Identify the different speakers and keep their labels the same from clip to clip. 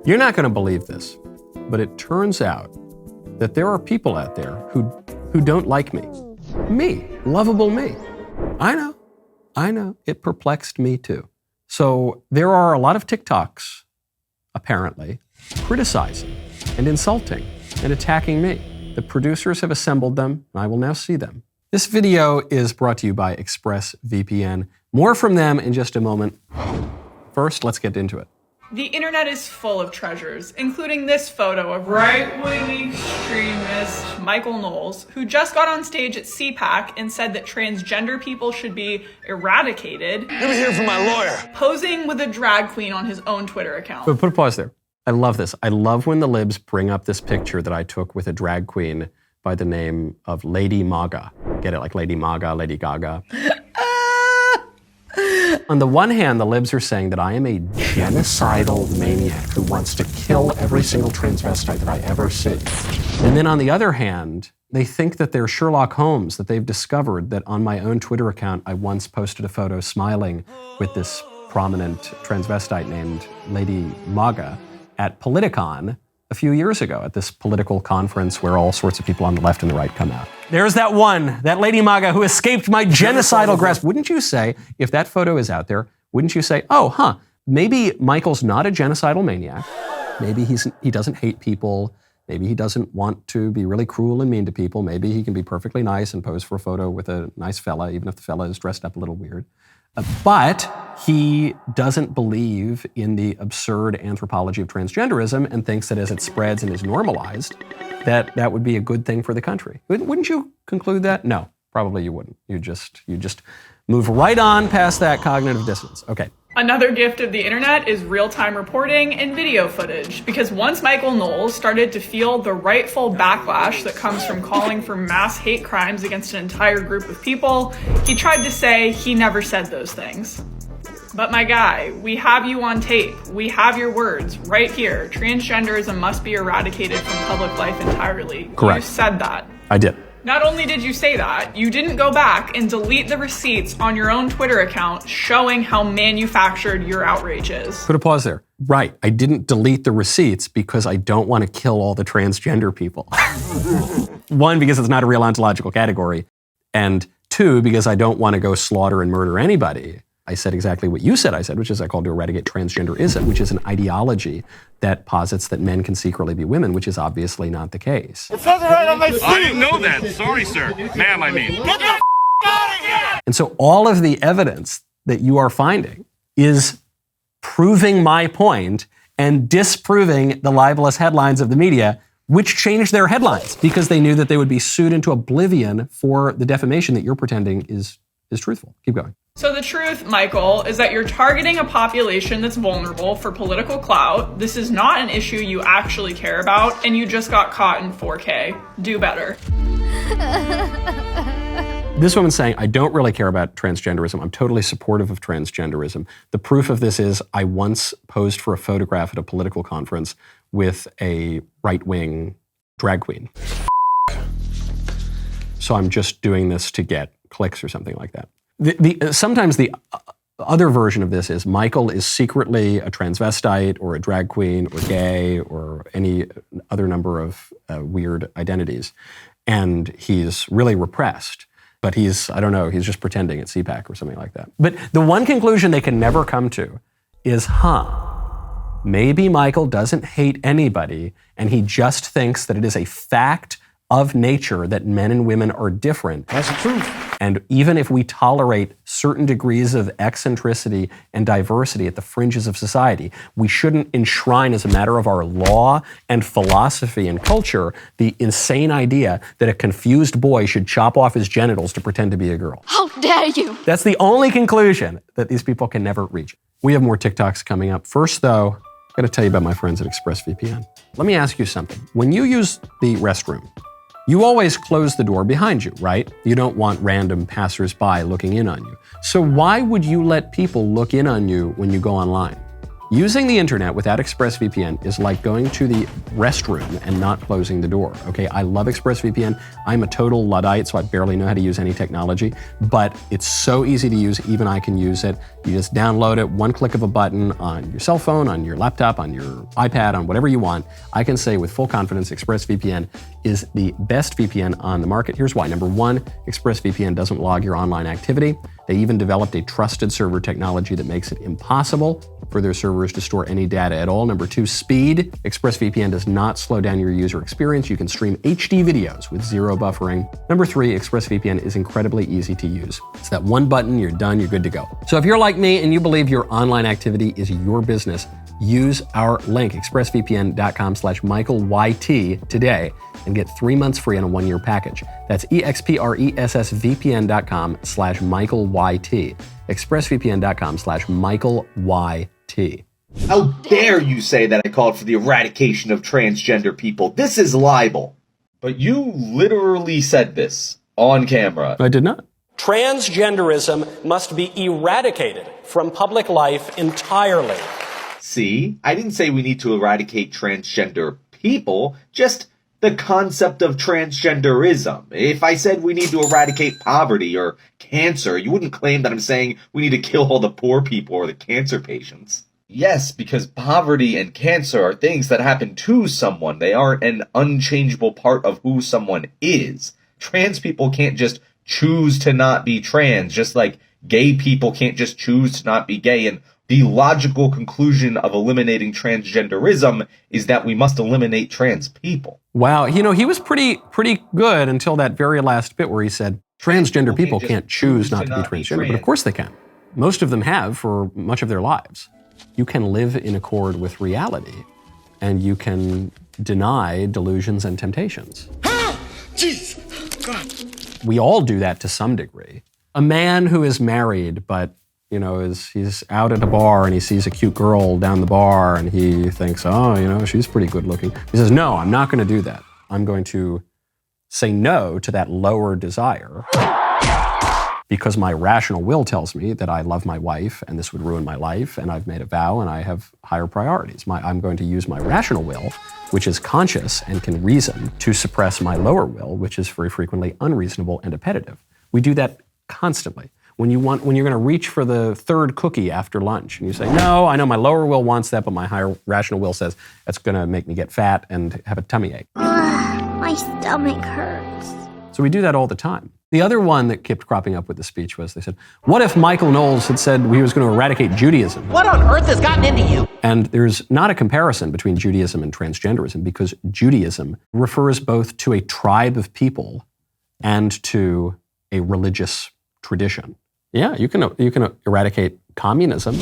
Speaker 1: You're not going to believe this, but it turns out that there are people out there who don't like me. Me, lovable me. I know, it perplexed me too. So there are a lot of TikToks, apparently, criticizing and insulting and attacking me. The producers have assembled them, and I will now see them. This video is brought to you by ExpressVPN. More from them in just a moment. First, let's get into it.
Speaker 2: The internet is full of treasures, including this photo of right-wing extremist Michael Knowles, who just got on stage at CPAC and said that transgender people should be eradicated.
Speaker 3: Let me hear from my lawyer.
Speaker 2: Posing with a drag queen on his own Twitter account.
Speaker 1: But put a pause there. I love this. I love when the libs bring up this picture that I took with a drag queen by the name of Lady Maga. Get it? Like Lady Maga, Lady Gaga. On the one hand, the libs are saying that I am a genocidal maniac who wants to kill every single transvestite that I ever see. And then on the other hand, they think that they're Sherlock Holmes, that they've discovered that on my own Twitter account, I once posted a photo smiling with this prominent transvestite named Lady Maga at Politicon a few years ago, at this political conference where all sorts of people on the left and the right come out. There's that one, that Lady Maga who escaped my genocidal grasp. Wouldn't you say, if that photo is out there, wouldn't you say, oh, maybe Michael's not a genocidal maniac. Maybe he doesn't hate people. Maybe he doesn't want to be really cruel and mean to people. Maybe he can be perfectly nice and pose for a photo with a nice fella, even if the fella is dressed up a little weird. But he doesn't believe in the absurd anthropology of transgenderism and thinks that as it spreads and is normalized, that would be a good thing for the country. Wouldn't you conclude that? No, probably you wouldn't. You just move right on past that cognitive dissonance. Okay.
Speaker 2: Another gift of the internet is real-time reporting and video footage, because once Michael Knowles started to feel the rightful backlash that comes from calling for mass hate crimes against an entire group of people, he tried to say he never said those things. But my guy, we have you on tape. We have your words right here. Transgenderism must be eradicated from public life entirely.
Speaker 1: Correct.
Speaker 2: You said that.
Speaker 1: I did.
Speaker 2: Not only did you say that, you didn't go back and delete the receipts on your own Twitter account showing how manufactured your outrage is.
Speaker 1: Put a pause there. Right, I didn't delete the receipts because I don't want to kill all the transgender people. One, because it's not a real ontological category. And two, because I don't want to go slaughter and murder anybody. I said exactly what you said I said, which is I called to eradicate transgenderism, which is an ideology that posits that men can secretly be women, which is obviously not the case.
Speaker 3: It says it right on my seat.
Speaker 4: I didn't know that. Sorry, sir. Ma'am, I mean.
Speaker 3: Get the out of here!
Speaker 1: And so all of the evidence that you are finding is proving my point and disproving the libelous headlines of the media, which changed their headlines because they knew that they would be sued into oblivion for the defamation that you're pretending is truthful. Keep going.
Speaker 2: So the truth, Michael, is that you're targeting a population that's vulnerable for political clout. This is not an issue you actually care about, and you just got caught in 4K. Do better.
Speaker 1: This woman's saying, I don't really care about transgenderism. I'm totally supportive of transgenderism. The proof of this is I once posed for a photograph at a political conference with a right-wing drag queen. So I'm just doing this to get clicks or something like that. Sometimes the other version of this is Michael is secretly a transvestite or a drag queen or gay or any other number of weird identities. And he's really repressed. But he's just pretending at CPAC or something like that. But the one conclusion they can never come to is, maybe Michael doesn't hate anybody and he just thinks that it is a fact of nature that men and women are different.
Speaker 3: That's the truth.
Speaker 1: And even if we tolerate certain degrees of eccentricity and diversity at the fringes of society, we shouldn't enshrine as a matter of our law and philosophy and culture the insane idea that a confused boy should chop off his genitals to pretend to be a girl.
Speaker 5: How dare you!
Speaker 1: That's the only conclusion that these people can never reach. We have more TikToks coming up. First, though, I've got to tell you about my friends at ExpressVPN. Let me ask you something. When you use the restroom, you always close the door behind you, right? You don't want random passersby looking in on you. So why would you let people look in on you when you go online? Using the internet without ExpressVPN is like going to the restroom and not closing the door, okay? I love ExpressVPN. I'm a total Luddite, so I barely know how to use any technology, but it's so easy to use, even I can use it. You just download it, one click of a button on your cell phone, on your laptop, on your iPad, on whatever you want. I can say with full confidence, ExpressVPN is the best VPN on the market. Here's why. Number one, ExpressVPN doesn't log your online activity. They even developed a trusted server technology that makes it impossible for their servers to store any data at all. Number two, speed. ExpressVPN does not slow down your user experience. You can stream HD videos with zero buffering. Number three, ExpressVPN is incredibly easy to use. It's that one button, you're done, you're good to go. So if you're like me and you believe your online activity is your business, use our link, expressvpn.com/MichaelYT today and get 3 months free on a 1-year package. That's expressvpn.com/MichaelYT. expressvpn.com/MichaelYT.
Speaker 5: How dare you say that I called for the eradication of transgender people? This is libel. But you literally said this on camera.
Speaker 1: I did not.
Speaker 6: Transgenderism must be eradicated from public life entirely.
Speaker 5: See, I didn't say we need to eradicate transgender people, just the concept of transgenderism. If I said we need to eradicate poverty or cancer, you wouldn't claim that I'm saying we need to kill all the poor people or the cancer patients. Yes, because poverty and cancer are things that happen to someone. They aren't an unchangeable part of who someone is. Trans people can't just choose to not be trans, just like gay people can't just choose to not be gay. And the logical conclusion of eliminating transgenderism is that we must eliminate trans people.
Speaker 1: Wow, you know, he was pretty good until that very last bit where he said, transgender people can't choose not to be transgender, but of course they can. Most of them have for much of their lives. You can live in accord with reality, and you can deny delusions and temptations.
Speaker 3: Jesus! God.
Speaker 1: We all do that to some degree. A man who is married, but he's out at a bar and he sees a cute girl down the bar and he thinks, oh, she's pretty good looking. He says, no, I'm not going to do that. I'm going to say no to that lower desire because my rational will tells me that I love my wife and this would ruin my life and I've made a vow and I have higher priorities. I'm going to use my rational will, which is conscious and can reason, to suppress my lower will, which is very frequently unreasonable and appetitive. We do that constantly. When you're going to reach for the third cookie after lunch and you say, no, I know my lower will wants that, but my higher rational will says that's going to make me get fat and have a tummy ache.
Speaker 7: My stomach hurts.
Speaker 1: So we do that all the time. The other one that kept cropping up with the speech was, they said, what if Michael Knowles had said he was going to eradicate Judaism?
Speaker 6: What on earth has gotten into you?
Speaker 1: And there's not a comparison between Judaism and transgenderism because Judaism refers both to a tribe of people and to a religious tradition. Yeah, you can eradicate communism,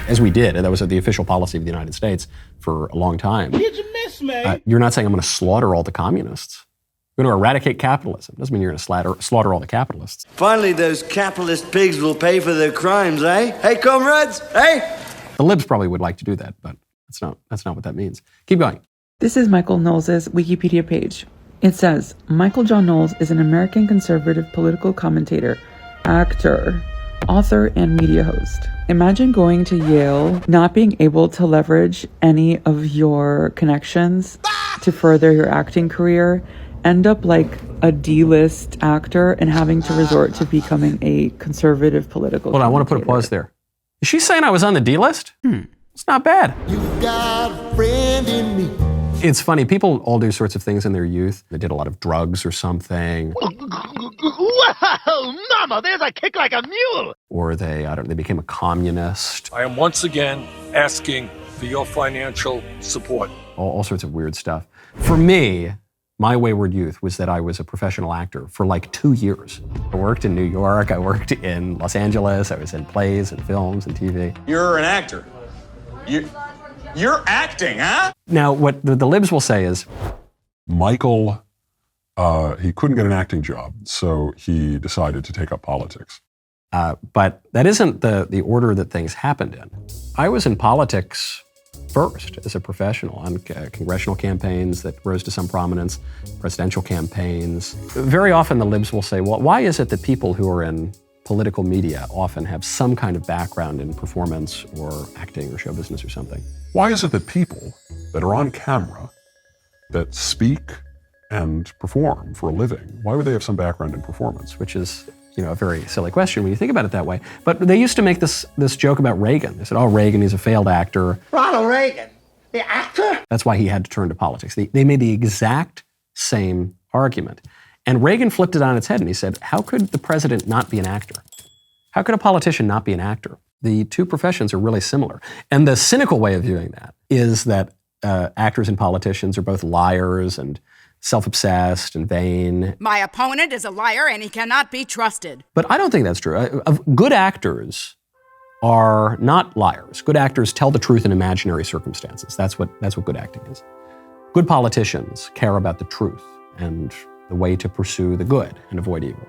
Speaker 1: as we did. That was the official policy of the United States for a long time.
Speaker 3: Did you miss me?
Speaker 1: You're not saying I'm going to slaughter all the communists. You're going to eradicate capitalism. Doesn't mean you're going to slaughter all the capitalists.
Speaker 8: Finally, those capitalist pigs will pay for their crimes, eh? Hey, comrades, hey?
Speaker 1: The libs probably would like to do that, but that's not what that means. Keep going.
Speaker 9: This is Michael Knowles' Wikipedia page. It says, Michael John Knowles is an American conservative political commentator, actor, author, and media host. Imagine going to Yale, not being able to leverage any of your connections to further your acting career, end up like a D-list actor and having to resort to becoming a conservative political
Speaker 1: Hold on, I want to put a pause there. Is she saying I was on the D-list? It's not bad.
Speaker 3: You got a friend in me.
Speaker 1: It's funny, people all do sorts of things in their youth. They did a lot of drugs or something.
Speaker 3: Whoa, mama, there's a kick like a mule.
Speaker 1: Or they became a communist.
Speaker 10: I am once again asking for your financial support.
Speaker 1: All sorts of weird stuff. For me, my wayward youth was that I was a professional actor for like 2 years. I worked in New York, I worked in Los Angeles, I was in plays and films and TV.
Speaker 4: You're an actor. You're acting, huh?
Speaker 1: Now, what the libs will say is,
Speaker 11: Michael, he couldn't get an acting job, so he decided to take up politics.
Speaker 1: But that isn't the order that things happened in. I was in politics first as a professional on congressional campaigns that rose to some prominence, presidential campaigns. Very often the libs will say, well, why is it that people who are in political media often have some kind of background in performance or acting or show business or something?
Speaker 11: Why is it that people that are on camera, that speak and perform for a living, why would they have some background in performance?
Speaker 1: Which is a very silly question when you think about it that way. But they used to make this joke about Reagan. They said, oh, Reagan, he's a failed actor.
Speaker 3: Ronald Reagan, the actor?
Speaker 1: That's why he had to turn to politics. They made the exact same argument. And Reagan flipped it on its head and he said, how could the president not be an actor? How could a politician not be an actor? The two professions are really similar. And the cynical way of viewing that is that actors and politicians are both liars and self-obsessed and vain.
Speaker 12: My opponent is a liar and he cannot be trusted.
Speaker 1: But I don't think that's true. Good actors are not liars. Good actors tell the truth in imaginary circumstances. That's what good acting is. Good politicians care about the truth and the way to pursue the good and avoid evil.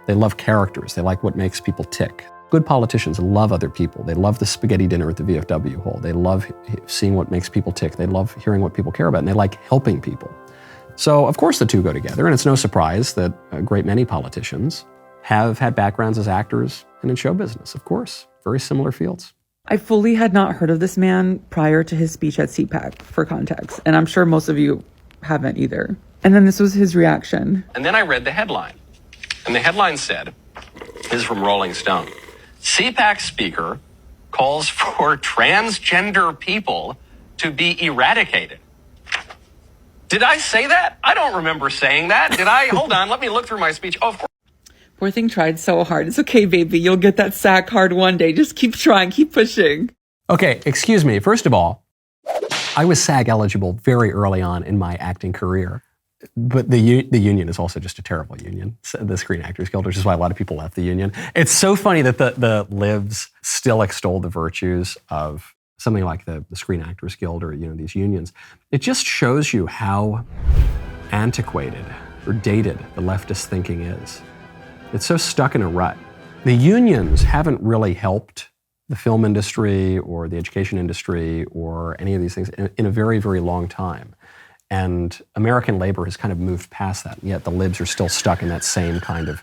Speaker 1: They love characters. They like what makes people tick. Good politicians love other people. They love the spaghetti dinner at the VFW hall. They love seeing what makes people tick. They love hearing what people care about, and they like helping people. So, of course, the two go together, and it's no surprise that a great many politicians have had backgrounds as actors and in show business, of course. Very similar fields.
Speaker 9: I fully had not heard of this man prior to his speech at CPAC, for context, and I'm sure most of you haven't either. And then this was his reaction.
Speaker 13: And then I read the headline. And the headline said, this is from Rolling Stone, CPAC speaker calls for transgender people to be eradicated. Did I say that? I don't remember saying that. Did I? Hold on, let me look through my speech. Oh, of course.
Speaker 9: Poor thing tried so hard. It's okay, baby. You'll get that SAG card one day. Just keep trying, keep pushing.
Speaker 1: Okay, excuse me. First of all, I was SAG eligible very early on in my acting career. But the union is also just a terrible union, the Screen Actors Guild, which is why a lot of people left the union. It's so funny that the libs still extol the virtues of something like the Screen Actors Guild or these unions. It just shows you how antiquated or dated the leftist thinking is. It's so stuck in a rut. The unions haven't really helped the film industry or the education industry or any of these things in a very, very long time. And American labor has kind of moved past that, and yet the libs are still stuck in that same kind of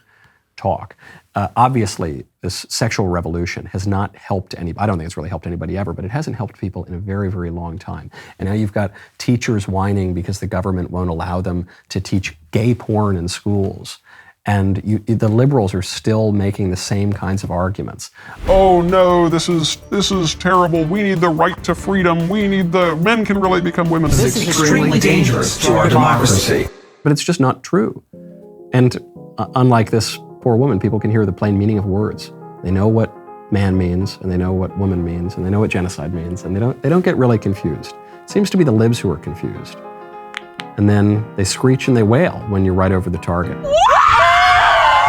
Speaker 1: talk. Obviously, this sexual revolution has not helped anybody. I don't think it's really helped anybody ever, but it hasn't helped people in a very, very long time. And now you've got teachers whining because the government won't allow them to teach gay porn in schools. And the liberals are still making the same kinds of arguments.
Speaker 11: Oh no, this is terrible. We need the right to freedom. Men can really become women.
Speaker 1: This is extremely dangerous to our democracy. But it's just not true. And unlike this poor woman, people can hear the plain meaning of words. They know what man means, and they know what woman means, and they know what genocide means, and they don't get really confused. It seems to be the libs who are confused. And then they screech and they wail when you're right over the target.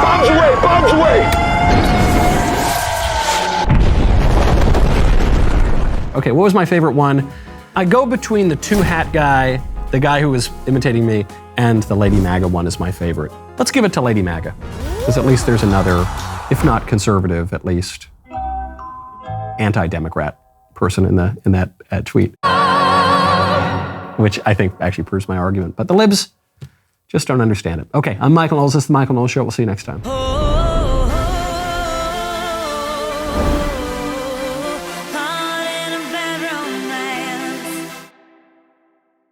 Speaker 3: Bombs away! Bombs away!
Speaker 1: Okay, what was my favorite one? I go between the two hat guy, the guy who was imitating me, and the Lady MAGA one is my favorite. Let's give it to Lady MAGA, because at least there's another, if not conservative, at least anti-Democrat person in that tweet, which I think actually proves my argument. But the libs just don't understand it. Okay, I'm Michael Knowles. This is The Michael Knowles Show. We'll see you next time.